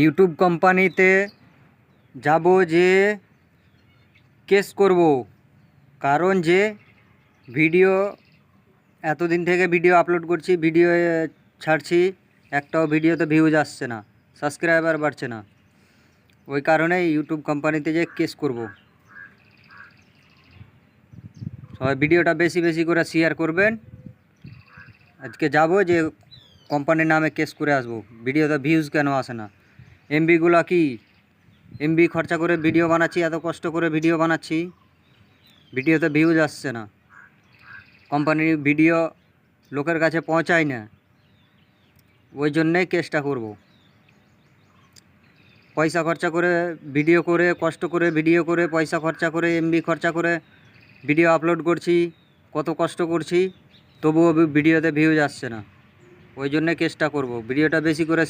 YouTube কোম্পানিতে যাব, যে কেস করব। কারণ যে ভিডিও এতদিন থেকে ভিডিও আপলোড করছি, ভিডিও ছাড়ছি, একটাও ভিডিওতে ভিউজ আসছে না, সাবস্ক্রাইবার বাড়ছে না। ওই কারণে ইউটিউব কোম্পানিতে যে কেস করব। সবাই ভিডিওটা বেশি বেশি করে শেয়ার করবেন। আজকে যাব, যে কোম্পানির নামে কেস করে আসবো। ভিডিওতে ভিউজ কেন আসে না? এমবিগুলো কি এমবি খরচা করে ভিডিও বানাচ্ছি, এত কষ্ট করে ভিডিও বানাচ্ছি, ভিডিওতে ভিউজ আসছে না। কোম্পানির ভিডিও লোকের কাছে পৌঁছায় না, ওই জন্যেই কেসটা করব। পয়সা খরচা করে ভিডিও করে, কষ্ট করে ভিডিও করে, পয়সা খরচা করে, এমবি খরচা করে ভিডিও আপলোড করছি, কত কষ্ট করছি, তবুও ভিডিওতে ভিউজ আসছে না। ওই জন্যে কেসটা করব। ভিডিওটা বেশি করে